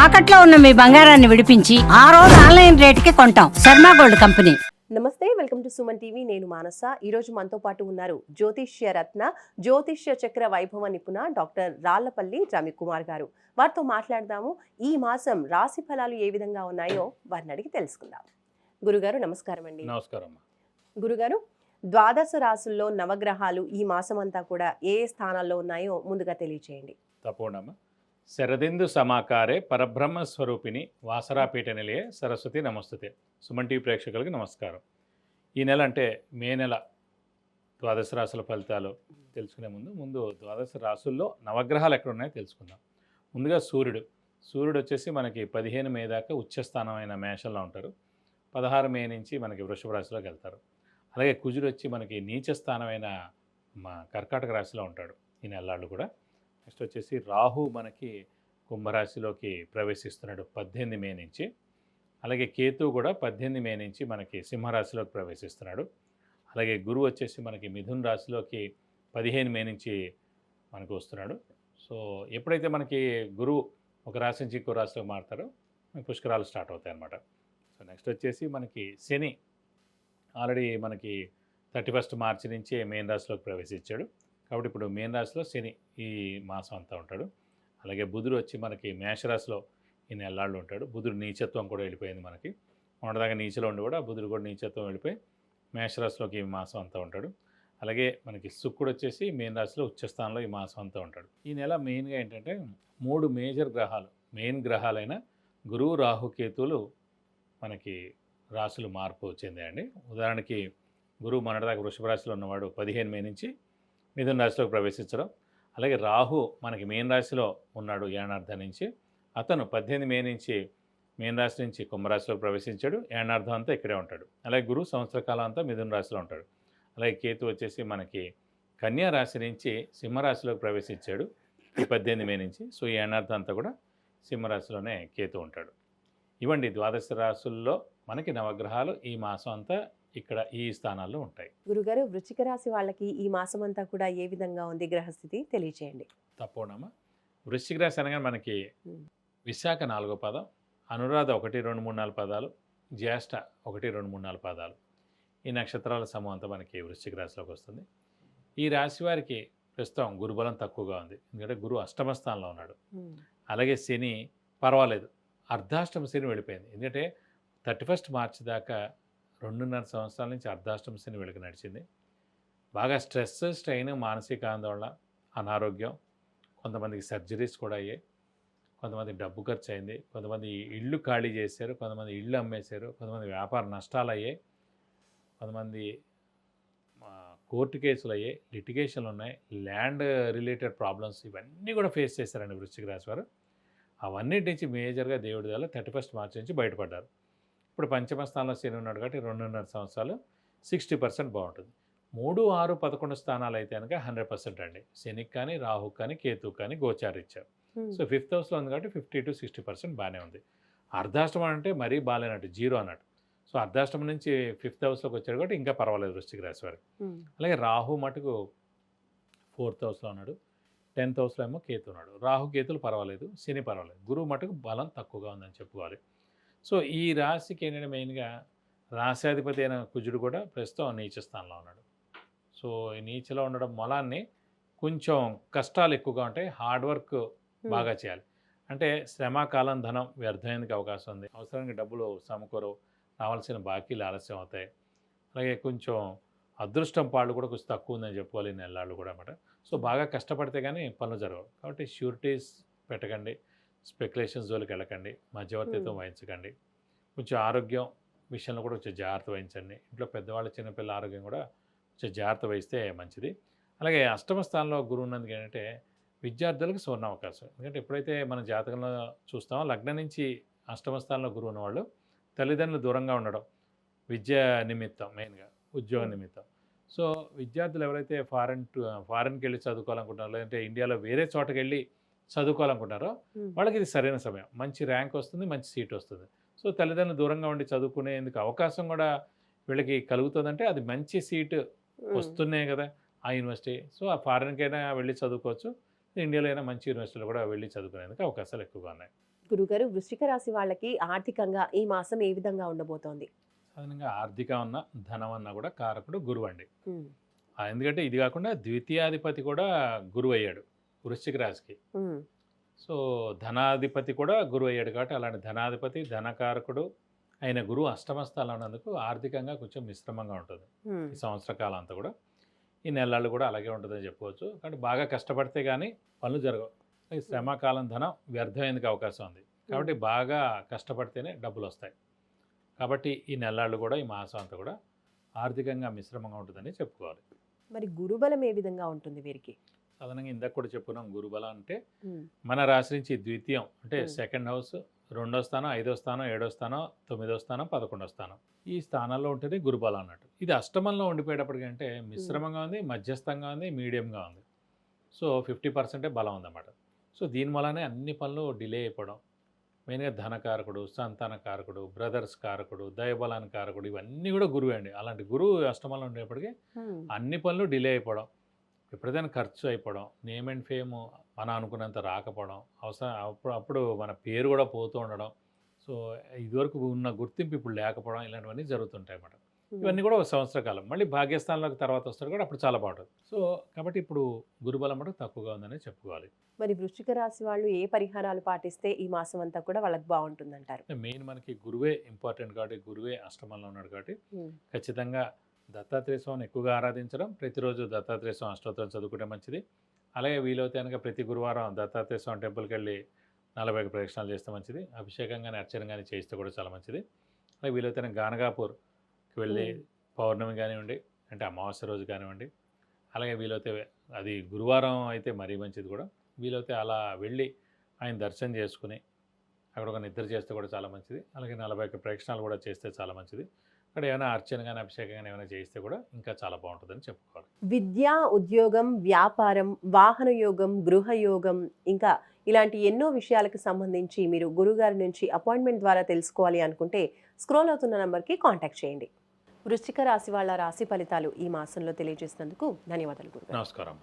తాకట్లో ఉన్న మీ బంగారాన్ని విడిపించి ఆ రోజు ఆన్లైన్ రేటుకి కొంటాం. Sharma gold company. నమస్తే, వెల్కమ్ టు సుమన్ టీవీ. నేను మానస. ఈరోజు మనతో పాటు ఉన్నారు జ్యోతిష్య రత్న, జ్యోతిష్య చక్ర వైభవ నిపుణ డాక్టర్ రాళ్లపల్లి రవికుమార్ గారు. వారితో మాట్లాడదాము. ఈ మాసం రాశి ఫలాలు ఏ విధంగా ఉన్నాయో వారిని అడిగి తెలుసుకుందాం. గురుగారు నమస్కారం అండి. నమస్కారం. గురుగారు, ద్వాదశ రాశుల్లో నవగ్రహాలు ఈ మాసం అంతా కూడా ఏ స్థానాల్లో ఉన్నాయో ముందుగా తెలియచేయండి. తప్పకుండా. శరదిందు సమాకారే పరబ్రహ్మ స్వరూపిణి వాసరాపీఠ నిలయే సరస్వతి నమస్తుతే. సుమన్ టీవీ ప్రేక్షకులకి నమస్కారం. ఈ నెల అంటే మే నెల ద్వాదశ రాశుల ఫలితాలు తెలుసుకునే ముందు ద్వాదశ రాశుల్లో నవగ్రహాలు ఎక్కడ ఉన్నాయో తెలుసుకుందాం. ముందుగా సూర్యుడు వచ్చేసి మనకి 15 మే దాకా ఉచ్చస్థానమైన మేషంలో ఉంటారు. 16 మే నుంచి మనకి వృషభ రాశిలోకి వెళ్తారు. అలాగే కుజుడు వచ్చి మనకి నీచ స్థానమైన కర్కాటక రాశిలో ఉంటాడు ఈ నెలలు కూడా. నెక్స్ట్ వచ్చేసి రాహు మనకి కుంభరాశిలోకి ప్రవేశిస్తున్నాడు 18 మే నుంచి. అలాగే కేతు కూడా 18 మే నుంచి మనకి సింహరాశిలోకి ప్రవేశిస్తున్నాడు. అలాగే గురువు వచ్చేసి మనకి మిథున్ రాశిలోకి 15 మే నుంచి మనకు వస్తున్నాడు. సో ఎప్పుడైతే మనకి గురువు ఒక రాశి నుంచి ఇంకో రాశిలోకి మారుతారో పుష్కరాలు స్టార్ట్ అవుతాయి అన్నమాట. సో నెక్స్ట్ వచ్చేసి మనకి శని ఆల్రెడీ మనకి 31 మార్చి నుంచే మేన్ రాశిలోకి ప్రవేశించాడు. కాబట్టి ఇప్పుడు మేన్ రాశిలో శని ఈ మాసం అంతా ఉంటాడు. అలాగే బుధుడు వచ్చి మనకి మేషరాశిలో ఈ నెలలాళ్ళు ఉంటాడు. బుధుడు నీచత్వం కూడా వెళ్ళిపోయింది మనకి. మొన్నదాకా నీచలో ఉండి కూడా బుధుడు కూడా నీచత్వం వెళ్ళిపోయి మేషరాశిలోకి ఈ మాసం అంతా ఉంటాడు. అలాగే మనకి శుక్రుడు వచ్చేసి మేన్ రాశిలో ఉచ్చస్థానంలో ఈ మాసం అంతా ఉంటాడు. ఈ నెల మెయిన్గా ఏంటంటే 3 మేజర్ గ్రహాలు, మెయిన్ గ్రహాలైన గురువు, రాహు, కేతువులు మనకి రాశులు మార్పు చెందాయండి. ఉదాహరణకి గురువు మొన్నటిదాకా వృషభ రాశిలో ఉన్నవాడు 15 మే నుంచి మిథున రాశిలోకి ప్రవేశించడం. అలాగే రాహు మనకి మేన్ రాశిలో ఉన్నాడు ఏనార్థం నుంచి. అతను 18 మే నుంచి మేన్ రాశి నుంచి కుంభరాశిలోకి ప్రవేశించాడు. ఏనార్థం అంతా ఇక్కడే ఉంటాడు. అలాగే గురువు సంవత్సర కాలం అంతా మిథున రాశిలో ఉంటాడు. అలాగే కేతు వచ్చేసి మనకి కన్యా రాశి నుంచి సింహరాశిలోకి ప్రవేశించాడు ఈ 18 మే నుంచి. సో ఈ ఏనార్థం అంతా కూడా సింహరాశిలోనే కేతు ఉంటాడు. ఇవ్వండి ద్వాదశ రాశుల్లో మనకి నవగ్రహాలు ఈ మాసం అంతా ఇక్కడ ఈ స్థానాల్లో ఉంటాయి. గురుగారు, వృశ్చిక రాశి వాళ్ళకి ఈ మాసం అంతా కూడా ఏ విధంగా ఉంది గ్రహస్థితి తెలియచేయండి. తప్పకుండా. వృశ్చిక రాశి అనగా మనకి విశాఖ 4వ పాదం, అనురాధ 1, 2, 3, 4 పాదాలు, జ్యేష్ఠ 1, 2, 3, 4 పాదాలు. ఈ నక్షత్రాల సమూహం అంతా మనకి వృశ్చిక రాశిలోకి వస్తుంది. ఈ రాశి వారికి ప్రస్తుతం గురుబలం తక్కువగా ఉంది. ఎందుకంటే గురువు అష్టమ స్థానంలో ఉన్నాడు. అలాగే శని పర్వాలేదు, అర్ధాష్టమ శని వెళ్ళిపోయింది. ఎందుకంటే 31 మార్చి దాకా 2.5 సంవత్సరాల నుంచి అర్ధాష్టమ శని వెళుకు నడిచింది. బాగా స్ట్రెస్, స్ట్రెయిన్, మానసిక ఆందోళన, అనారోగ్యం, కొంతమందికి సర్జరీస్ కూడా అయ్యాయి, కొంతమంది డబ్బు ఖర్చు అయింది, కొంతమంది ఇళ్ళు ఖాళీ చేశారు, కొంతమంది ఇళ్ళు అమ్మేశారు, కొంతమంది వ్యాపార నష్టాలు అయ్యాయి, కొంతమంది కోర్టు కేసులు అయ్యాయి, లిటిగేషన్లు ఉన్నాయి, ల్యాండ్ రిలేటెడ్ ప్రాబ్లమ్స్ ఇవన్నీ కూడా ఫేస్ చేశారండి వృశ్చిక రాశి వారు. అవన్నిటి నుంచి మేజర్గా దేవుడి వల్ల 31 మార్చి నుంచి బయటపడ్డారు. ఇప్పుడు పంచమ స్థానంలో శని ఉన్నాడు కాబట్టి 2.5 సంవత్సరాలు 60% బాగుంటుంది. 3, 6, 11 స్థానాలు అయితే కనుక 100% అండి. శనికి కానీ, రాహుకి కానీ, కేతువుకి కానీ గోచారిచ్చారు. సో 5th హౌస్లో ఉంది కాబట్టి 50 to 60% బాగానే ఉంది. అర్ధాష్టమం అంటే మరీ బాగాలేనట్టు, 0 అన్నట్టు. సో అర్ధాష్టమం నుంచి 5th హౌస్లోకి వచ్చాడు కాబట్టి ఇంకా పర్వాలేదు వృశ్చిక రాశి వారికి. అలాగే రాహు మటుకు 4th హౌస్లో ఉన్నాడు, 10th హౌస్లో ఏమో కేతు ఉన్నాడు. రాహు కేతులు పర్వాలేదు, శని పర్వాలేదు, గురువు మటుకు బలం తక్కువగా ఉందని చెప్పుకోవాలి. సో ఈ రాశికి ఏంటంటే మెయిన్గా రాశాధిపతి అయిన కుజుడు కూడా ప్రస్తుతం నీచ స్థానంలో ఉన్నాడు. సో ఈ నీచలో ఉండడం మూలాన్ని కొంచెం కష్టాలు ఎక్కువగా ఉంటాయి, హార్డ్ వర్క్ బాగా చేయాలి. అంటే శ్రమ, కాలం, ధనం వ్యర్థమైనకి అవకాశం ఉంది. అవసరానికి డబ్బులు సమకూరవు, రావాల్సిన బాకీలు ఆలస్యం అవుతాయి. అలాగే కొంచెం అదృష్టం పాళ్ళు కూడా కొంచెం తక్కువ ఉందని చెప్పుకోవాలి ఈ నెలలు కూడా అన్నమాట. సో బాగా కష్టపడితే కానీ పనులు జరగవు. కాబట్టి షూరిటీస్ పెట్టకండి, స్పెక్యులేషన్స్ జోలికి వెళ్ళకండి, మధ్యవర్తిత్వం వహించకండి. కొంచెం ఆరోగ్యం విషయంలో కూడా కొంచెం జాగ్రత్త వహించండి. ఇంట్లో పెద్దవాళ్ళ చిన్నపిల్లల ఆరోగ్యం కూడా కొంచెం జాగ్రత్త వహిస్తే మంచిది. అలాగే అష్టమ స్థానంలో గురువు ఉన్నందుకు ఏంటంటే విద్యార్థులకు సువర్ణ అవకాశం. ఎందుకంటే ఎప్పుడైతే మన జాతకంలో చూస్తామో లగ్నం నుంచి అష్టమ స్థానంలో గురువు ఉన్నవాళ్ళు తల్లిదండ్రులు దూరంగా ఉండడం, విద్య నిమిత్తం, మెయిన్గా ఉద్యోగ నిమిత్తం. సో విద్యార్థులు ఎవరైతే ఫారెన్కి వెళ్ళి చదువుకోవాలనుకుంటున్నారో, లేదంటే ఇండియాలో వేరే చోటకి వెళ్ళి చదువుకోవాలనుకుంటారో వాళ్ళకి ఇది సరైన సమయం. మంచి ర్యాంక్ వస్తుంది, మంచి సీట్ వస్తుంది. సో తల్లిదండ్రులు దూరంగా ఉండి చదువుకునేందుకు అవకాశం కూడా వీళ్ళకి కలుగుతుందంటే అది మంచి సీటు వస్తున్నాయి కదా ఆ యూనివర్సిటీ. సో ఆ ఫారెన్కైనా వెళ్ళి చదువుకోవచ్చు, ఇండియాలో అయినా మంచి యూనివర్సిటీలో కూడా వెళ్ళి చదువుకునేందుకు అవకాశాలు ఎక్కువగా ఉన్నాయి. గురుగారు, వృశ్చిక రాశి వాళ్ళకి ఆర్థికంగా ఈ మాసం ఏ విధంగా ఉండబోతోంది? సాధారణంగా ఆర్థికం అన్న ధనం అన్న కూడా కారకుడు గురువు అండి. ఉమ్, ఎందుకంటే ఇది కాకుండా ద్వితీయాధిపతి కూడా గురువు అయ్యాడు వృశ్చిక రాశికి. ఉమ్, సో ధనాధిపతి కూడా గురువు అయ్యాడు కాబట్టి అలాంటి ధనాధిపతి ధనకారకుడు అయిన గురువు అష్టమ స్థానంలో ఉన్నందుకు ఆర్థికంగా కొంచెం మిశ్రమంగా ఉంటుంది ఉమ్, ఈ సంవత్సర కాలం అంతా కూడా. ఈ నెలలు కూడా అలాగే ఉంటుందని చెప్పుకోవచ్చు. కానీ బాగా కష్టపడితే కానీ పనులు జరగవు. ఈ శ్రమకాలం ధనం వ్యర్థమయ్యేందుకు అవకాశం ఉంది కాబట్టి బాగా కష్టపడితేనే డబ్బులు వస్తాయి. కాబట్టి ఈ నెలలు కూడా ఈ మాసం అంతా కూడా ఆర్థికంగా మిశ్రమంగా ఉంటుందని చెప్పుకోవాలి. మరి గురుబలం ఏ విధంగా ఉంటుంది వీరికి? సాధారణంగా ఇందాక కూడా చెప్పుకున్నాం గురుబలం అంటే ఉమ్, మన రాశి నుంచి ద్వితీయం అంటే Hmm. సెకండ్ హౌస్, 2వ స్థానం, 5వ స్థానం, 7వ స్థానం, 9వ స్థానం, 11వ స్థానం ఈ స్థానాల్లో ఉంటుంది గురుబలం అన్నట్టు. ఇది అష్టమంలో ఉండిపోయేటప్పటికంటే మిశ్రమంగా ఉంది, మధ్యస్థంగా ఉంది, మీడియంగా ఉంది. సో 50% బలం ఉందన్నమాట. సో దీని వల్లనే అన్ని పనులు డిలే అయిపోవడం, మెయిన్గా ధనకారకుడు, సంతాన కారకుడు, బ్రదర్స్ కారకుడు, దైవబలాన్ని కారకుడు ఇవన్నీ కూడా గురువే అండి. అలాంటి గురువు అష్టమంలో ఉండేప్పటికీ ఉమ్, అన్ని పనులు డిలే అయిపోవడం, ఎప్పుడైనా ఖర్చు అయిపోవడం, నేమ్ అండ్ ఫేమ్ మనం అనుకున్నంత రాకపోవడం, అప్పుడు మన పేరు కూడా పోతూ ఉండడం, సో ఇదివరకు ఉన్న గుర్తింపు ఇప్పుడు లేకపోవడం ఇలాంటివన్నీ జరుగుతుంటాయి అన్నమాట. ఇవన్నీ కూడా ఒక సంవత్సర కాలం. మళ్ళీ భాగ్యస్థానంలోకి తర్వాత వస్తారు కూడా అప్పుడు చాలా బాగుంటుంది. సో కాబట్టి ఇప్పుడు గురుబలం కూడా తక్కువగా ఉందని చెప్పుకోవాలి. మరి వృశ్చిక రాశి వాళ్ళు ఏ పరిహారాలు పాటిస్తే ఈ మాసం అంతా కూడా వాళ్ళకి బాగుంటుందంటారు? మెయిన్ మనకి గురువే ఇంపార్టెంట్ కాబట్టి, గురువే అష్టమంలో ఉన్నాడు కాబట్టి ఉమ్, ఖచ్చితంగా దత్తాత్రేయ స్వామిని ఎక్కువగా ఆరాధించడం, ప్రతిరోజు దత్తాత్రేయ స్వామి అష్టోత్తరం చదువుకుంటే మంచిది. అలాగే వీలైతే కనుక ప్రతి గురువారం దత్తాత్రేయ స్వామి టెంపుల్కి వెళ్ళి 40 ప్రదక్షిణాలు చేస్తే మంచిది. అభిషేకం కానీ అర్చన కానీ చేస్తే కూడా చాలా మంచిది. అలాగే వీలైతే గానగాపూర్కి వెళ్ళి పౌర్ణమి కానివ్వండి, అంటే అమావాస్య రోజు కానివ్వండి, అలాగే వీలైతే అది గురువారం అయితే మరీ మంచిది కూడా. వీలైతే అలా వెళ్ళి ఆయన దర్శనం చేసుకుని అక్కడ ఒక నిద్ర చేస్తే కూడా చాలా మంచిది. అలాగే 40 ప్రదక్షిణాలు కూడా చేస్తే చాలా మంచిది. అక్కడ ఏమైనా అర్చన కానీ అభిషేకం కానీ ఏమైనా చేస్తే కూడా ఇంకా చాలా బాగుంటుందని చెప్పుకోవాలి. విద్య, ఉద్యోగం, వ్యాపారం, వాహన యోగం, గృహ యోగం, ఇంకా ఇలాంటి ఎన్నో విషయాలకు సంబంధించి మీరు గురుగారి నుంచి అపాయింట్మెంట్ ద్వారా తెలుసుకోవాలి అనుకుంటే స్క్రోల్ అవుతున్న నంబర్కి కాంటాక్ట్ చేయండి. వృశ్చిక రాశి వాళ్ళ రాశి ఫలితాలు ఈ మాసంలో తెలియజేసినందుకు ధన్యవాదాలు గురుగారు. నమస్కారం.